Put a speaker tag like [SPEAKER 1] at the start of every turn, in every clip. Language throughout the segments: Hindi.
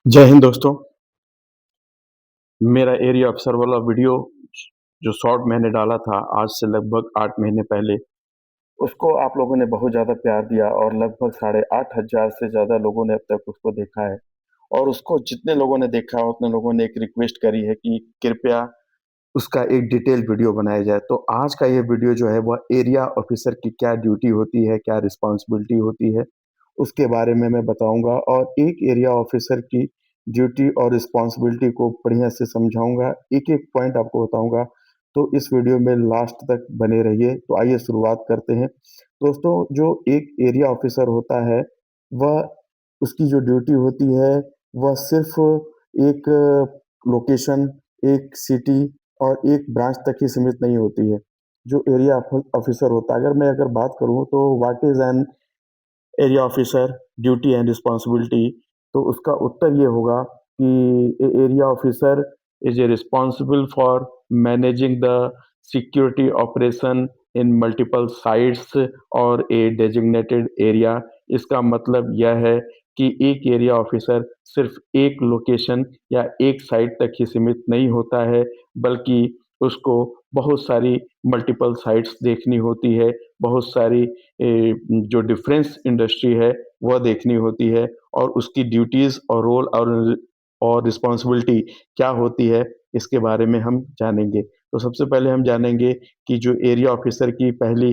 [SPEAKER 1] जय हिंद दोस्तों। मेरा एरिया अफसर वाला वीडियो जो शॉर्ट मैंने डाला था आज से लगभग 8 महीने पहले, उसको आप लोगों ने बहुत ज़्यादा प्यार दिया और लगभग साढ़े 8,000 से ज़्यादा लोगों ने अब तक उसको देखा है। और उसको जितने लोगों ने देखा उतने लोगों ने एक रिक्वेस्ट करी है कि कृपया उसका एक डिटेल वीडियो बनाया जाए। तो आज का ये वीडियो जो है वह एरिया ऑफिसर की क्या ड्यूटी होती है, क्या रिस्पॉन्सिबिलिटी होती है, उसके बारे में मैं बताऊँगा और एक एरिया ऑफिसर की ड्यूटी और रिस्पॉन्सिबिलिटी को बढ़िया से समझाऊँगा, एक-एक पॉइंट आपको बताऊँगा। तो इस वीडियो में लास्ट तक बने रहिए। तो आइए शुरुआत करते हैं। दोस्तों, जो एक एरिया ऑफिसर होता है, वह उसकी जो ड्यूटी होती है, वह सिर्फ़ एक लोकेशन, एक सिटी और एक ब्रांच तक ही सीमित नहीं होती है। जो एरिया ऑफिसर होता है, अगर बात करूँ तो what is an area officer duty and responsibility, तो उसका उत्तर ये होगा कि a area officer is a responsible for managing the security operation in multiple sites और ए डेजिग्नेटेड एरिया। इसका मतलब यह है कि एक एरिया ऑफिसर सिर्फ़ एक लोकेशन या एक साइट तक ही सीमित नहीं होता है, बल्कि उसको बहुत सारी मल्टीपल साइट्स देखनी होती है, बहुत सारी जो डिफेंस इंडस्ट्री है वह देखनी होती है और उसकी ड्यूटीज़ और रोल और रिस्पॉन्सिबिलिटी क्या होती है, इसके बारे में हम जानेंगे। तो सबसे पहले हम जानेंगे कि जो एरिया ऑफिसर की पहली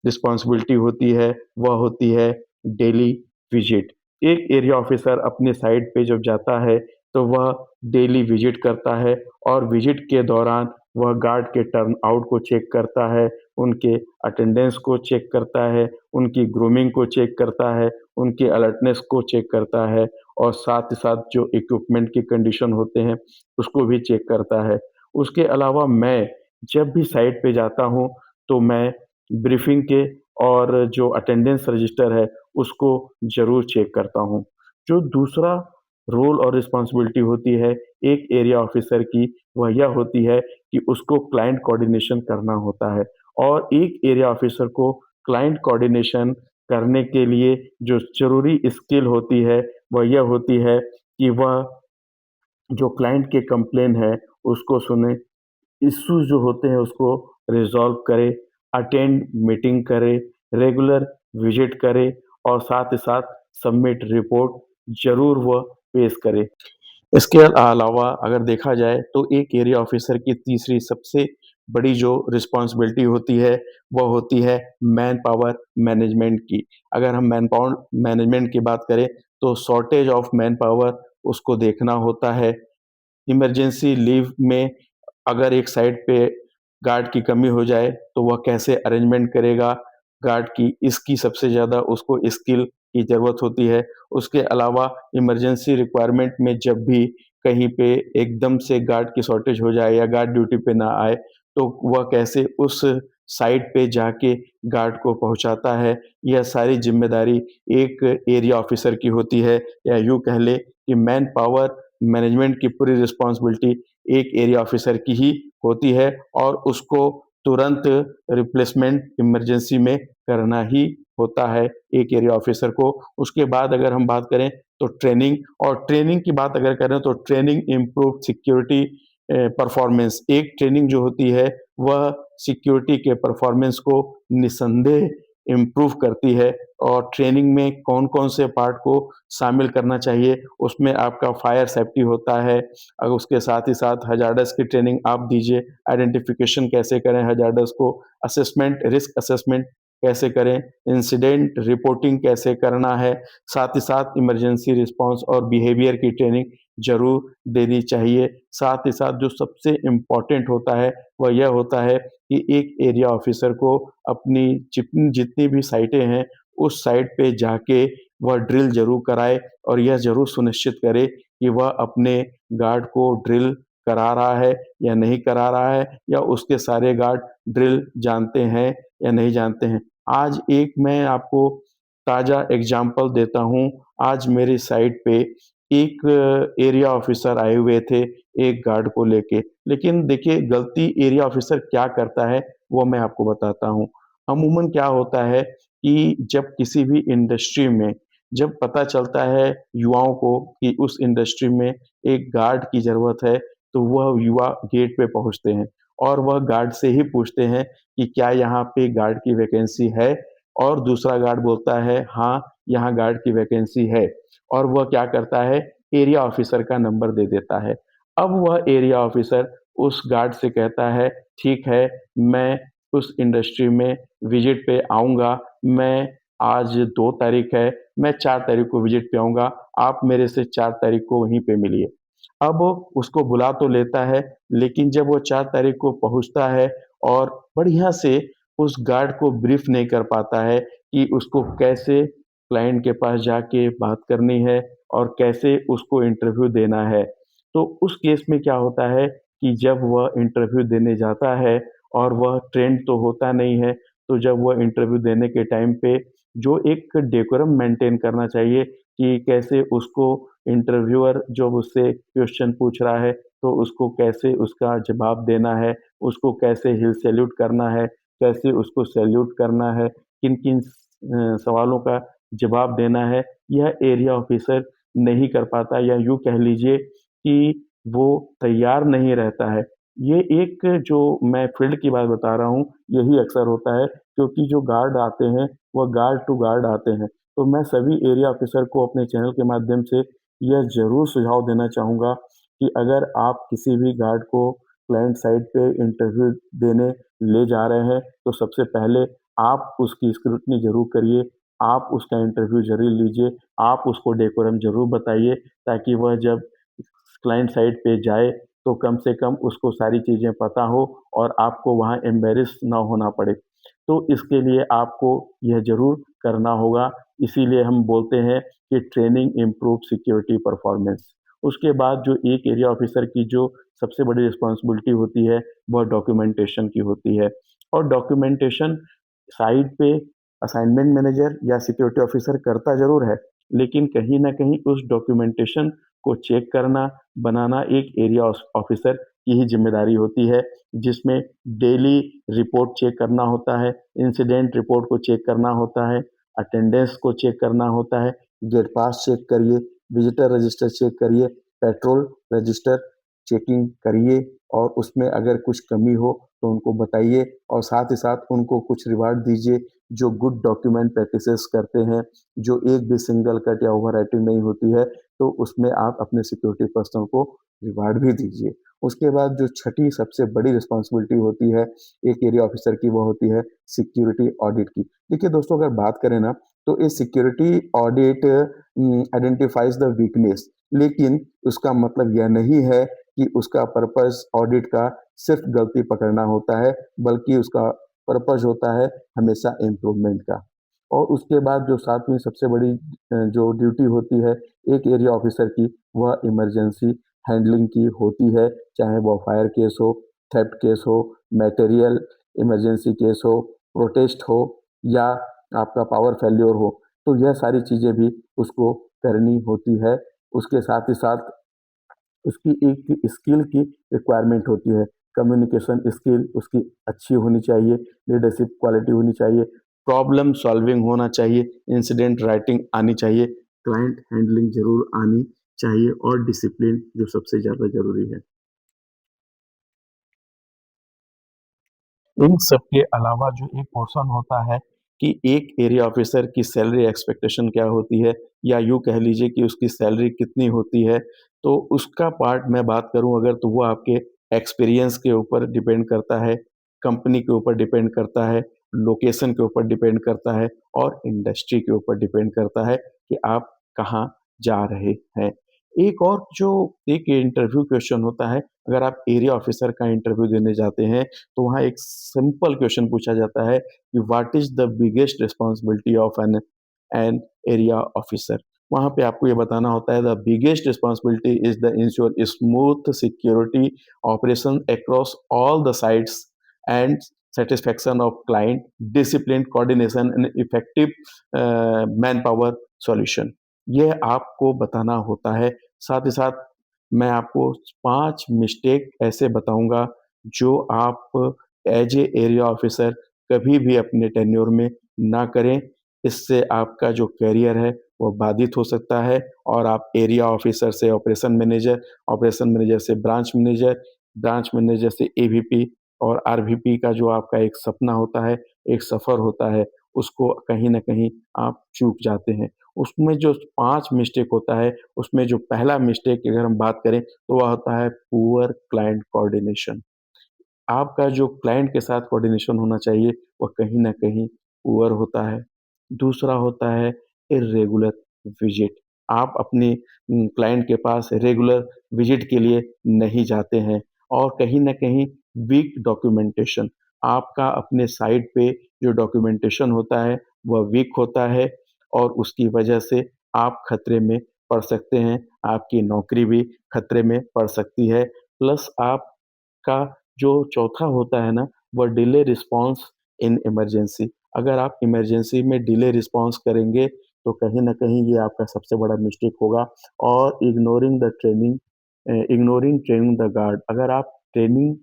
[SPEAKER 1] रिस्पॉन्सिबिलिटी होती है, वह होती है डेली विजिट। एक एरिया ऑफिसर अपने साइट पे जब जाता है, तो वह डेली विजिट करता है और विजिट के दौरान वह गार्ड के टर्न आउट को चेक करता है, उनके अटेंडेंस को चेक करता है, उनकी ग्रूमिंग को चेक करता है, उनकी अलर्टनेस को चेक करता है और साथ ही साथ जो इक्विपमेंट की कंडीशन होते हैं, उसको भी चेक करता है। उसके अलावा मैं जब भी साइट पे जाता हूँ, तो मैं ब्रीफिंग के और जो अटेंडेंस रजिस्टर है, उसको ज़रूर चेक करता हूँ। जो दूसरा रोल और रिस्पॉन्सिबिलिटी होती है एक एरिया ऑफिसर की, वह यह होती है कि उसको क्लाइंट कोऑर्डिनेशन करना होता है और एक एरिया ऑफिसर को क्लाइंट कोऑर्डिनेशन करने के लिए जो ज़रूरी स्किल होती है, वह यह होती है कि वह जो क्लाइंट के कंप्लेन है, उसको सुने, इश्यूज़ जो होते हैं उसको रिज़ॉल्व करे, अटेंड मीटिंग करे, रेगुलर विज़िट करे और साथ ही साथ सबमिट रिपोर्ट ज़रूर वह पेश करे। इसके अलावा अगर देखा जाए तो एक एरिया ऑफिसर की तीसरी सबसे बड़ी जो रिस्पॉन्सिबिलिटी होती है, वह होती है मैन पावर मैनेजमेंट की। अगर हम मैन पावर मैनेजमेंट की बात करें तो शॉर्टेज ऑफ मैन पावर उसको देखना होता है। इमरजेंसी लीव में अगर एक साइड पे गार्ड की कमी हो जाए, तो वह कैसे अरेंजमेंट करेगा गार्ड की, इसकी सबसे ज़्यादा उसको स्किल की ज़रूरत होती है। उसके अलावा इमरजेंसी रिक्वायरमेंट में जब भी कहीं पे एकदम से गार्ड की शॉर्टेज हो जाए या गार्ड ड्यूटी पे ना आए, तो वह कैसे उस साइट पे जाके गार्ड को पहुँचाता है, यह सारी ज़िम्मेदारी एक एरिया ऑफिसर की होती है या यूँ कह लें कि मैन पावर मैनेजमेंट की पूरी रिस्पॉन्सिबिलिटी एक एरिया ऑफिसर की ही होती है और उसको तुरंत रिप्लेसमेंट इमरजेंसी में करना ही होता है एक एरिया ऑफिसर को। उसके बाद अगर हम बात करें तो ट्रेनिंग और ट्रेनिंग की बात अगर करें तो ट्रेनिंग इम्प्रूव सिक्योरिटी परफॉर्मेंस। एक ट्रेनिंग जो होती है वह सिक्योरिटी के परफॉर्मेंस को निसंदेह इम्प्रूव करती है और ट्रेनिंग में कौन-कौन से पार्ट को शामिल करना चाहिए, उसमें आपका फायर सेफ्टी होता है। उसके साथ ही साथ हज़ार्डस की ट्रेनिंग आप दीजिए, आइडेंटिफिकेशन कैसे करें हज़ार्डस को, असेसमेंट रिस्क असेसमेंट कैसे करें, इंसिडेंट रिपोर्टिंग कैसे करना है, साथ ही साथ इमरजेंसी रिस्पॉन्स और बिहेवियर की ट्रेनिंग ज़रूर देनी चाहिए। साथ ही साथ जो सबसे इम्पोर्टेंट होता है, वह यह होता है कि एक एरिया ऑफिसर को अपनी जितनी जितनी भी साइटें हैं, उस साइट पे जाके वह ड्रिल ज़रूर कराए और यह ज़रूर सुनिश्चित करे कि वह अपने गार्ड को ड्रिल करा रहा है या नहीं करा रहा है या उसके सारे गार्ड ड्रिल जानते हैं या नहीं जानते हैं। आज एक मैं आपको ताज़ा एग्ज़ाम्पल देता हूँ। आज मेरी साइट पे एक एरिया ऑफिसर आए हुए थे एक गार्ड को लेके। लेकिन देखिए गलती एरिया ऑफिसर क्या करता है, वो मैं आपको बताता हूँ। अमूमन क्या होता है कि जब किसी भी इंडस्ट्री में जब पता चलता है युवाओं को कि उस इंडस्ट्री में एक गार्ड की ज़रूरत है, तो वह युवा गेट पे पहुँचते हैं और वह गार्ड से ही पूछते हैं कि क्या यहाँ पे गार्ड की वैकेंसी है? और दूसरा गार्ड बोलता है, हाँ, यहाँ गार्ड की वैकेंसी है और वह क्या करता है, एरिया ऑफ़िसर का नंबर दे देता है। अब वह एरिया ऑफ़िसर उस गार्ड से कहता है, ठीक है, मैं उस इंडस्ट्री में विज़िट पे आऊँगा, मैं आज 2 तारीख है, मैं 4 तारीख को विज़िट पे आऊँगा, आप मेरे से 4 तारीख को वहीं पे मिलिए। अब उसको बुला तो लेता है, लेकिन जब वो 4 तारीख को पहुँचता है और बढ़िया से उस गार्ड को ब्रीफ़ नहीं कर पाता है कि उसको कैसे क्लाइंट के पास जाके बात करनी है और कैसे उसको इंटरव्यू देना है। तो उस केस में क्या होता है कि जब वह इंटरव्यू देने जाता है और वह ट्रेंड तो होता नहीं है, तो जब वह इंटरव्यू देने के टाइम पे जो एक डेकोरम मेंटेन करना चाहिए कि कैसे उसको इंटरव्यूअर जब उससे क्वेश्चन पूछ रहा है, तो उसको कैसे उसका जवाब देना है, उसको कैसे हिल सैल्यूट करना है, कैसे उसको सैल्यूट करना है, किन-किन सवालों का जवाब देना है, यह एरिया ऑफ़िसर नहीं कर पाता या यूँ कह लीजिए कि वो तैयार नहीं रहता है। ये एक जो मैं फ़ील्ड की बात बता रहा हूँ, यही अक्सर होता है क्योंकि जो गार्ड आते हैं, वह गार्ड टू गार्ड आते हैं। तो मैं सभी एरिया ऑफ़िसर को अपने चैनल के माध्यम से यह ज़रूर सुझाव देना चाहूँगा कि अगर आप किसी भी गार्ड को क्लाइंट साइट पे इंटरव्यू देने ले जा रहे हैं, तो सबसे पहले आप उसकी स्क्रूटनी ज़रूर करिए, आप उसका इंटरव्यू ज़रूर लीजिए, आप उसको डेकोरम ज़रूर बताइए ताकि वह जब क्लाइंट साइट पे जाए, तो कम से कम उसको सारी चीज़ें पता हो और आपको वहाँ एम्बैरेस ना होना पड़े। तो इसके लिए आपको यह ज़रूर करना होगा, इसीलिए हम बोलते हैं कि ट्रेनिंग इम्प्रूव सिक्योरिटी परफॉर्मेंस। उसके बाद जो एक एरिया ऑफ़िसर की जो सबसे बड़ी रिस्पॉन्सिबिलिटी होती है, वह डॉक्यूमेंटेशन की होती है और डॉक्यूमेंटेशन साइट पे असाइनमेंट मैनेजर या सिक्योरिटी ऑफ़िसर करता ज़रूर है, लेकिन कहीं न कहीं उस डॉक्यूमेंटेशन को चेक करना, बनाना एक एरिया ऑफ़िसर की ही ज़िम्मेदारी होती है, जिसमें डेली रिपोर्ट चेक करना होता है, इंसिडेंट रिपोर्ट को चेक करना होता है, अटेंडेंस को चेक करना होता है, गेट पास चेक करिए, विज़िटर रजिस्टर चेक करिए, पेट्रोल रजिस्टर चेकिंग करिए और उसमें अगर कुछ कमी हो तो उनको बताइए और साथ ही साथ उनको कुछ रिवार्ड दीजिए, जो गुड डॉक्यूमेंट प्रैक्टिसेस करते हैं, जो एक भी सिंगल कट या ओवरराइटिंग नहीं होती है, तो उसमें आप अपने सिक्योरिटी पर्सनल को रिवार्ड भी दीजिए। उसके बाद जो छठी सबसे बड़ी रिस्पॉन्सिबिलिटी होती है एक एरिया ऑफिसर की, वो होती है सिक्योरिटी ऑडिट की। देखिए दोस्तों, अगर बात करें ना, तो ये security audit identifies the weakness, लेकिन उसका मतलब यह नहीं है कि उसका पर्पस ऑडिट का सिर्फ गलती पकड़ना होता है, बल्कि उसका पर्पस होता है हमेशा इम्प्रूवमेंट का। और उसके बाद जो सातवीं सबसे बड़ी जो ड्यूटी होती है एक एरिया ऑफिसर की, वह इमरजेंसी हैंडलिंग की होती है, चाहे वो फायर केस हो, थेफ्ट केस हो, मटेरियल इमरजेंसी केस हो, प्रोटेस्ट हो या आपका पावर फेल्योर हो, तो यह सारी चीज़ें भी उसको करनी होती है। उसके साथ ही साथ उसकी एक स्किल की रिक्वायरमेंट होती है, कम्युनिकेशन स्किल उसकी अच्छी होनी चाहिए, लीडरशिप क्वालिटी होनी चाहिए, प्रॉब्लम सॉल्विंग होना चाहिए, इंसिडेंट राइटिंग आनी चाहिए, क्लाइंट हैंडलिंग ज़रूर आनी चाहिए और डिसिप्लिन जो सबसे ज़्यादा ज़रूरी है। इन सब के अलावा जो एक पोर्शन होता है कि एक एरिया ऑफिसर की सैलरी एक्सपेक्टेशन क्या होती है या यूँ कह लीजिए कि उसकी सैलरी कितनी होती है, तो उसका पार्ट मैं बात करूँ अगर, तो वो आपके एक्सपीरियंस के ऊपर डिपेंड करता है, कंपनी के ऊपर डिपेंड करता है, लोकेशन के ऊपर डिपेंड करता है और इंडस्ट्री के ऊपर डिपेंड करता है कि आप कहाँ जा रहे हैं। एक और जो एक इंटरव्यू क्वेश्चन होता है, अगर आप एरिया ऑफिसर का इंटरव्यू देने जाते हैं, तो वहाँ एक सिंपल क्वेश्चन पूछा जाता है कि what is the biggest responsibility of an an area officer. वहाँ पे आपको ये बताना होता है the biggest responsibility is the ensure smooth security operation across all the sites and satisfaction of client, discipline, coordination and effective manpower solution. यह आपको बताना होता है। साथ ही साथ मैं आपको 5 मिस्टेक ऐसे बताऊँगा जो आप एज़ ए एरिया ऑफ़िसर कभी भी अपने टेन्योर में ना करें। इससे आपका जो करियर है वो बाधित हो सकता है और आप एरिया ऑफ़िसर से ऑपरेशन मैनेजर से ब्रांच मैनेजर से एवीपी और आरवीपी का जो आपका एक सपना होता है, एक सफ़र होता है, उसको कहीं न कहीं आप चूक जाते हैं। उसमें जो 5 मिस्टेक होता है, उसमें जो पहला मिस्टेक की अगर हम बात करें, तो वह होता है पुअर क्लाइंट कोऑर्डिनेशन। आपका जो क्लाइंट के साथ कोऑर्डिनेशन होना चाहिए, वह कहीं न कहीं पुअर होता है। दूसरा होता है इर्रेगुलर विज़िट। आप अपने क्लाइंट के पास रेगुलर विज़िट के लिए नहीं जाते हैं और कहीं न कहीं वीक डॉक्यूमेंटेशन। आपका अपने साइट पे जो डॉक्यूमेंटेशन होता है, वह वीक होता है और उसकी वजह से आप खतरे में पड़ सकते हैं। आपकी नौकरी भी खतरे में पड़ सकती है। प्लस आपका जो चौथा होता है ना, वो डिले रिस्पॉन्स इन इमरजेंसी। अगर आप इमरजेंसी में डिले रिस्पॉन्स करेंगे, तो कहीं न कहीं ये आपका सबसे बड़ा मिस्टेक होगा और इग्नोरिंग ट्रेनिंग द गार्ड। अगर आप ट्रेनिंग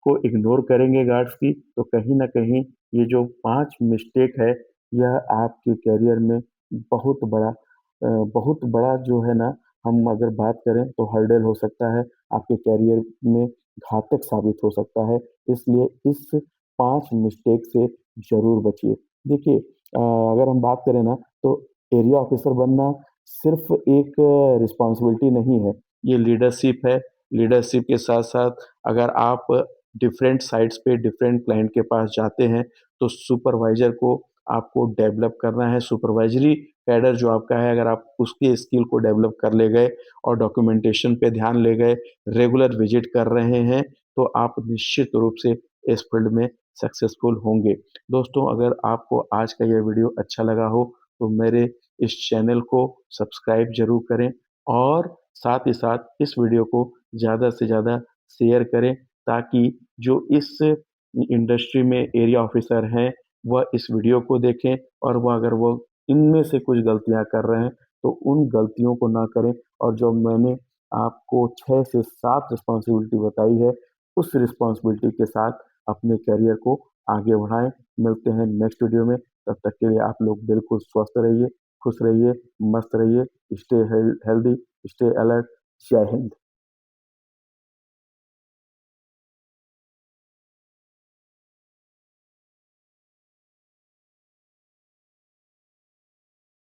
[SPEAKER 1] को इग्नोर करेंगे गार्ड्स की, तो कहीं न कहीं ये जो 5 मिस्टेक है, यह आपके करियर में बहुत बड़ा बहुत बड़ा जो है ना, हम अगर बात करें तो हर्डल हो सकता है, आपके करियर में घातक साबित हो सकता है। इसलिए इस 5 मिस्टेक से ज़रूर बचिए। देखिए अगर हम बात करें ना, तो एरिया ऑफ़िसर बनना सिर्फ़ एक रिस्पॉन्सिबिलिटी नहीं है, ये लीडरशिप है। लीडरशिप के साथ-साथ अगर आप डिफरेंट साइट्स पे डिफरेंट क्लाइंट के पास जाते हैं, तो सुपरवाइज़र को आपको डेवलप करना है। सुपरवाइज़री कैडर जो आपका है, अगर आप उसके स्किल को डेवलप कर ले गए और डॉक्यूमेंटेशन पे ध्यान ले गए, रेगुलर विज़िट कर रहे हैं, तो आप निश्चित रूप से इस फ़ील्ड में सक्सेसफुल होंगे। दोस्तों, अगर आपको आज का ये वीडियो अच्छा लगा हो, तो मेरे इस चैनल को सब्सक्राइब ज़रूर करें और साथ ही साथ इस वीडियो को ज़्यादा से ज़्यादा शेयर करें, ताकि जो इस इंडस्ट्री में एरिया ऑफ़िसर हैं, वह इस वीडियो को देखें और अगर वो इनमें से कुछ गलतियाँ कर रहे हैं, तो उन गलतियों को ना करें और जो मैंने आपको 6 से 7 रिस्पॉन्सिबिलिटी बताई है, उस रिस्पॉन्सिबिलिटी के साथ अपने करियर को आगे बढ़ाएँ। मिलते हैं नेक्स्ट वीडियो में, तब तक के लिए आप लोग बिल्कुल स्वस्थ रहिए, खुश रहिए, मस्त रहिए, स्टे हेल्दी, स्टे अलर्ट। जय हिंद।